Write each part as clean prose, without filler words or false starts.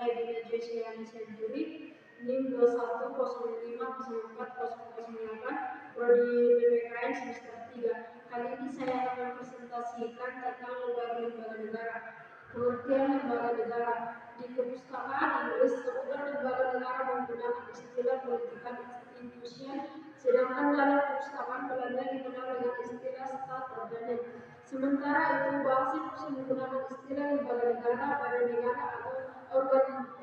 saya Dina Joyciani Syahjuri, NIM 21050408, Prodi PPKN semester 3. Kali ini saya akan presentasikan tentang lembaga-lembaga negara. Pengertian lembaga negara. Di perpustakaan Inggris, sebutan lembaga negara menggunakan istilah political institution, sedangkan dalam perpustakaan Belanda dikenal dengan istilah stat organen. Sementara itu, bahasa Indonesia menggunakan istilah lembaga negara, badan negara atau organ.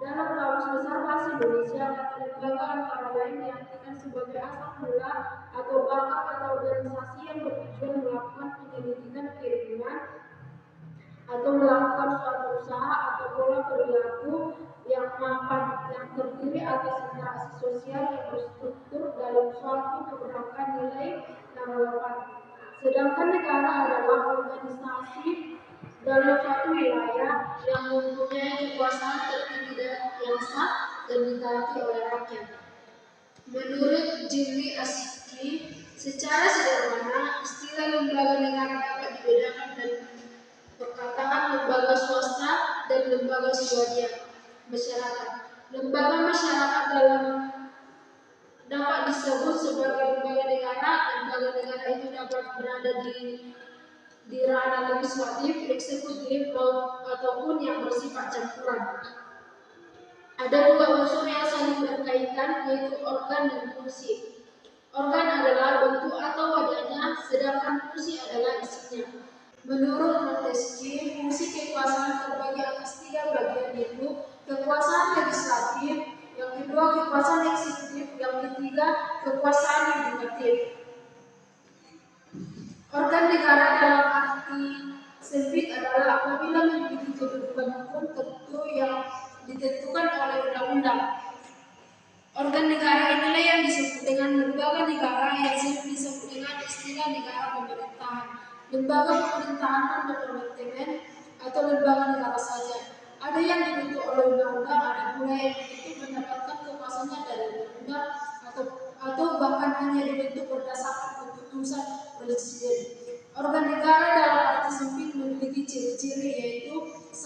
Dalam kamus besar bahasa Indonesia, kata lembaga antara lain diartikan sebagai asal mula atau bakal atau organisasi yang bertujuan melakukan penyelidikan keilmuan atau melakukan suatu usaha atau pola perilaku yang mapan, yang terdiri atas interaksi sosial yang berstruktur dalam suatu keberangkat nilai yang relevan. Sedangkan negara adalah organisasi dalam suatu wilayah yang mempunyai kekuasaan tertinggi yang sah dan ditaati oleh rakyat. Menurut Jimmy Aski, secara sederhana, istilah lembaga negara dapat dibedakan dari perkataan lembaga swasta dan lembaga swadaya masyarakat. Lembaga masyarakat dapat disebut sebagai lembaga negara. Lembaga negara itu dapat berada di ranah legislatif, eksekutif, ataupun yang bersifat campuran. Ada dua unsur yang saling berkaitan, yaitu organ dan fungsi. Organ adalah bentuk atau wadahnya, sedangkan fungsi adalah isinya. Menurut Montesquieu, fungsi kekuasaan terbagi atas 3 bagian, yaitu kekuasaan legislatif, yang kedua kekuasaan eksekutif, yang ketiga kekuasaan yudikatif. Organ negara dalam arti sempit adalah apabila memiliki kedudukan hukum tertentu yang ditentukan oleh undang-undang. Organ negara inilah yang disebut dengan lembaga negara, yang sering disebut dengan istilah negara pemerintahan, lembaga pemerintahan dan departemen, atau lembaga negara saja. Ada yang dibentuk oleh undang-undang, ada pula yang dibentuk mendapatkan kekuasaannya dari undang-undang, atau bahkan hanya dibentuk berdasarkan keputusan presiden. Organ negara dalam arti sempit memiliki ciri-ciri, yaitu 1.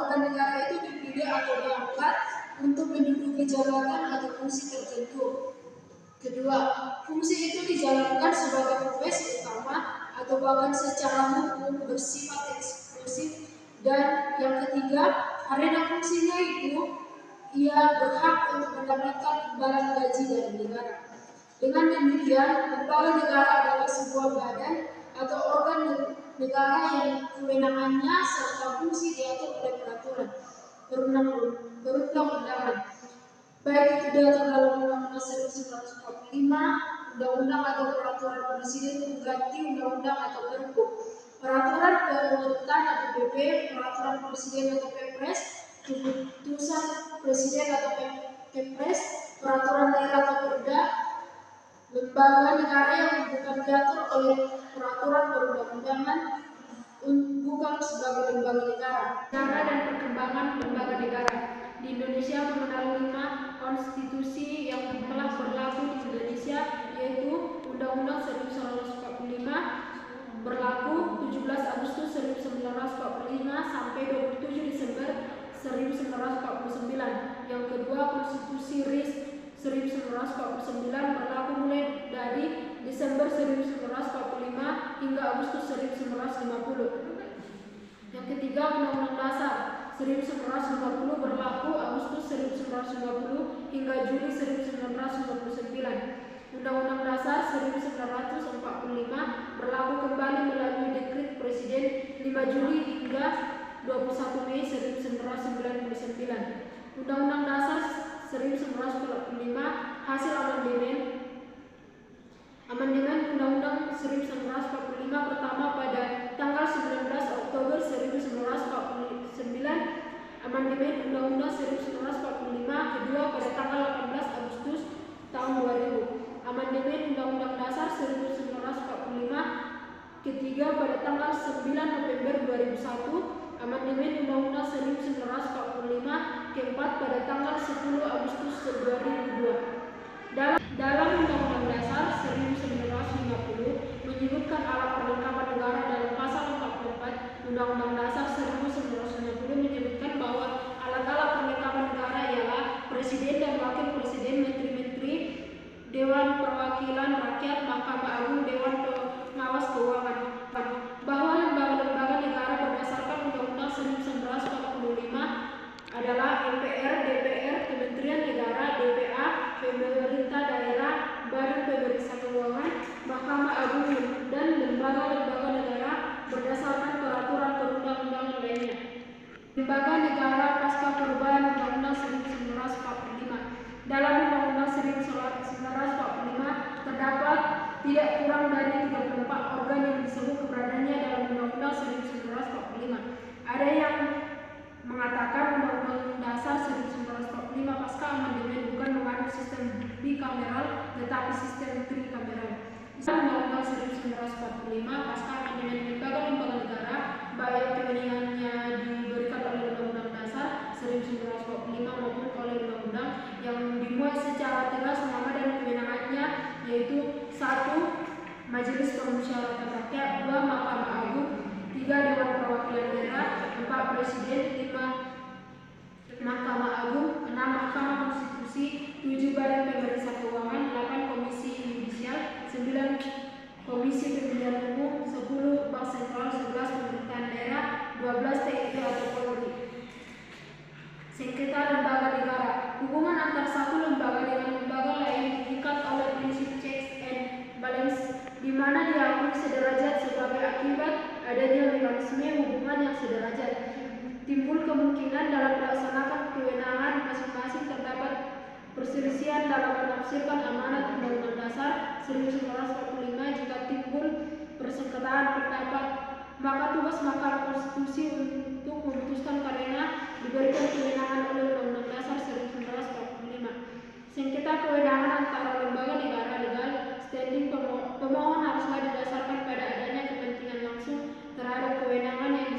Organ negara itu dipilih atau diangkat untuk menduduki jabatan atau fungsi tertentu. Kedua, fungsi itu dijalankan sebagai profesi utama atau bahkan secara hukum bersifat eksklusif. Dan yang ketiga, karena fungsinya itu ia berhak untuk mendapatkan imbalan gaji dari negara. Dengan demikian, lembaga negara adalah sebuah badan atau organ negara yang kewenangannya serta fungsi diatur oleh peraturan perundang-undangan, baik itu diatur dalam Undang-Undang 1945, Undang-Undang atau Peraturan Presiden pengganti Undang-Undang atau Perpu, Peraturan Pemerintah atau PP, Peraturan Presiden atau Kepres, Keputusan Presiden atau Kepres, Peraturan Daerah atau Perda. Lembaga negara yang bukan diatur oleh peraturan perundang-undangan bukan sebagai lembaga negara. Negara dan perkembangan lembaga negara. Di Indonesia mengenal 5 konstitusi yang telah berlaku di Indonesia, yaitu Undang-Undang 1945 berlaku 17 Agustus 1945 sampai 27 Desember 1949. Yang kedua, Konstitusi RIS 1949 berlaku mulai dari Desember 1945 hingga Agustus 1950. Yang ketiga, Undang-Undang Dasar 1950 berlaku Agustus 1950 hingga Juli 1959. Undang-Undang Dasar 1945 berlaku kembali melalui Dekret Presiden 5 Juli hingga 21 Mei 1999. Undang-Undang Dasar 1945 hasil amandemen Undang-Undang 1945 pertama pada tanggal 19 Oktober 1949, amandemen Undang-Undang 1945 kedua pada tanggal 18 Agustus tahun 2000, amandemen Undang-Undang Dasar 1945 ketiga pada tanggal 9 November 2001, amandemen Undang-Undang 1945 keempat pada tanggal 10 Agustus 2002. Dalam Undang-Undang Dasar 1950 menyebutkan alat perlengkapan negara dalam pasal 44. Undang-Undang Dasar 1950 menyebutkan bahwa alat Lembaga negara pasca perubahan Undang-Undang 1945. Dalam Undang-Undang 1945 terdapat tidak kurang dari 34 organ yang disebut keberadaannya dalam Undang-Undang 1945. Ada yang mengatakan Undang-Undang Dasar 1945 pasca amandemen bukan mengandung sistem bikameral tetapi sistem trikameral. Undang-Undang 1945 pasca amandemen lembaga-lembaga negara baik kewenangannya diberikan oleh Undang-Undang Dasar 1945 maupun oleh undang-undang yang dimuat secara tegas nama dan kewenangannya, yaitu 1. Majelis Permusyawaratan Rakyat, 2. Mahkamah Agung, 3. Dewan Perwakilan Daerah, 4. Presiden, 5. Mahkamah Agung, 6. Mahkamah Konstitusi, 7. Badan Pemeriksa Keuangan, 8. Komisi Yudisial, 9. Komisi Pemilihan Umum, 10. Bank Sentral, 11. Pemerintahan Daerah, 12. TNI atau Polri. Sengketa lembaga negara. Hubungan antar satu lembaga dengan lembaga lain diikat oleh prinsip checks and balance, di mana diakui sederajat sebagai akibat adanya mekanisme hubungan yang sederajat. Timbul kemungkinan dalam melaksanakan kewenangan masing-masing terdapat perselisihan dalam menafsirkan amanat Undang-Undang Dasar 1945. Jika timbul persengketaan pendapat, maka tugas Mahkamah Konstitusi untuk memutuskan karena diberikan kewenangan oleh Undang-Undang Dasar 1945. Sengketa kewenangan antara lembaga negara legal standing pemohon haruslah didasarkan pada adanya kepentingan langsung terhadap kewenangan yang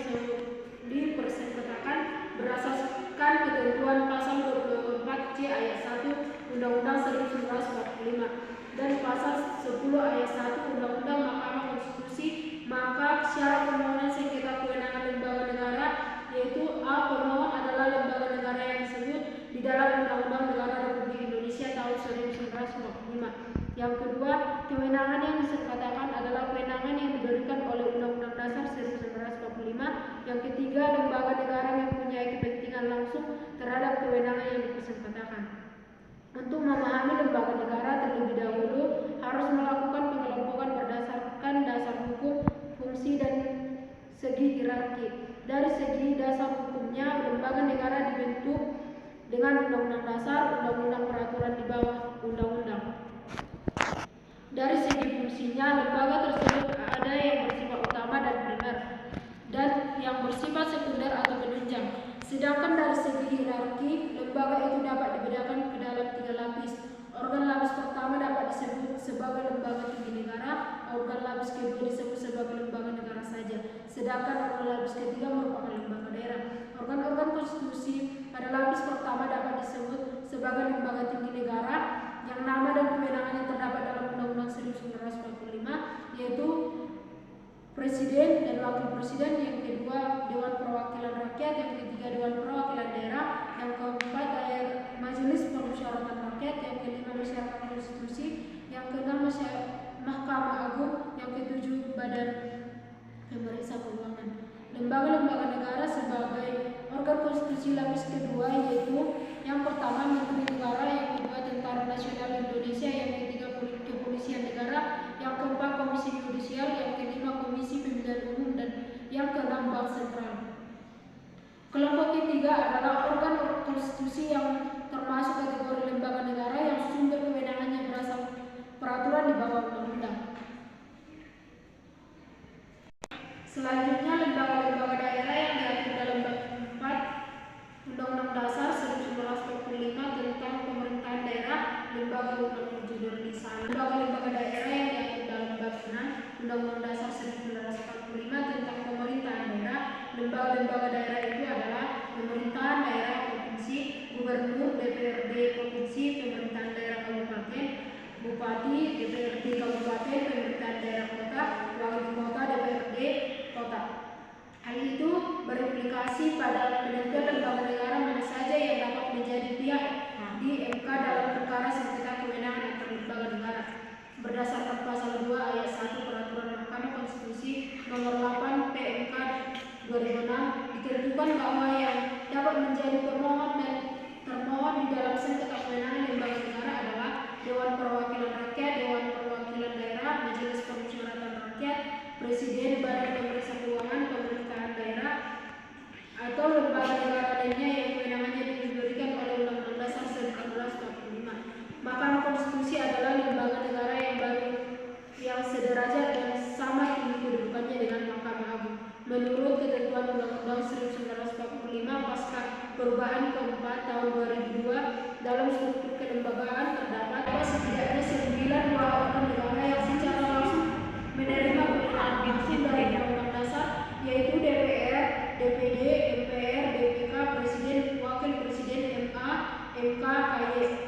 dipersengketakan berdasarkan ketentuan pasal 24C ayat 1 Undang-Undang 1945 dan pasal 10 ayat 1 Undang-Undang Mahkamah Konstitusi. Maka syarat permohonan sengketa kewenangan lembaga negara yaitu A. Pemohon adalah lembaga negara yang disebut di dalam Undang-Undang Negara Republik Indonesia tahun 1945. Yang kedua, kewenangan yang disengketakan adalah kewenangan yang diberikan oleh Undang-Undang Dasar 1945. Yang ketiga, lembaga negara mempunyai kepentingan langsung terhadap kewenangan yang dipersengketakan. Untuk memahami lembaga negara terlebih dahulu harus melakukan pengelompokan berdasarkan dasar hukum, fungsi, dan segi hierarki. Dari segi dasar hukumnya, lembaga negara dibentuk dengan Undang-Undang Dasar, Undang-Undang Peraturan di bawah Undang-Undang. Dari segi fungsinya, lembaga tersebut ada yang bersifat utama dan primer, dan yang bersifat sekunder atau penunjang. Sedangkan dari segi hierarki, lembaga itu dapat dibedakan ke dalam 3 lapis. Organ lapis pertama dapat disebut sebagai lembaga tinggi negara, organ lapis kedua disebut sebagai lembaga negara saja, sedangkan organ lapis ketiga merupakan lembaga daerah. Organ-organ konstitusi pada lapis pertama dapat disebut sebagai lembaga tinggi negara yang nama dan kewenangannya terdapat dalam Undang-Undang 1945, yaitu Presiden dan Wakil Presiden, yang kedua Dewan Perwakilan Rakyat, yang ketiga Dewan Perwakilan Daerah, yang keempat Majelis Permusyawaratan Rakyat, yang kelima Masyarakat Konstitusi, yang keenam Mahkamah Agung, yang ketujuh Badan Pemeriksa Keuangan. Lembaga-lembaga negara sebagai organ konstitusi lapis kedua yaitu yang pertama Menteri Negara, yang kedua Tentara Nasional Indonesia, yang ketiga Kepolisian Negara, yang keempat Komisi Yudisial, yang kelima Komisi Pemilihan Umum, dan yang keenam Bank Sentral. Kelompok ketiga adalah organ konstitusi yang termasuk kategori lembaga negara yang sumber kewenangannya berasal peraturan di bawah undang-undang. Selanjutnya lembaga-lembaga daerah yang diatur dalam bab 4 Undang-Undang Dasar 1945 tentang pemerintahan daerah, lembaga undang-undang judul di sana. Lembaga-lembaga daerah yang diatur dalam bab 6 Undang-Undang Dasar 1945 tentang pemerintahan daerah, lembaga-lembaga daerah itu adalah pemerintahan daerah provinsi, gubernur, DPRD provinsi, pemerintahan daerah kabupaten, bupati, DPRD kabupaten, pemerintahan daerah kota, wakil kota, DPRD kota. Hal itu berimplikasi pada penentuan lembaga negara mana saja yang dapat menjadi pihak di MK dalam perkara sengketa kewenangan antar lembaga negara. Berdasarkan pasal 2 ayat 1 Peraturan Mahkamah Konstitusi Nomor 8 PMK 2006 ditentukan bahwa yang dapat menjadi pemohon dan termohon di dalam sengketa kewenangan lembaga negara adalah Dewan Perwakilan Rakyat, Dewan Perwakilan Daerah, Majelis Permusyawaratan Rakyat, Presiden, Badan Pemeriksa Keuangan, Pemerintahan Daerah, atau lembaga perubahan keempat tahun 2002 dalam struktur kelembagaan terdapat setidaknya 9 buah organ negara yang secara langsung menerima pemilihan langsung dari Undang-Undang Dasar, yaitu DPR, DPD, MPR, BPK, Presiden, Wakil Presiden, MA, MK, KY.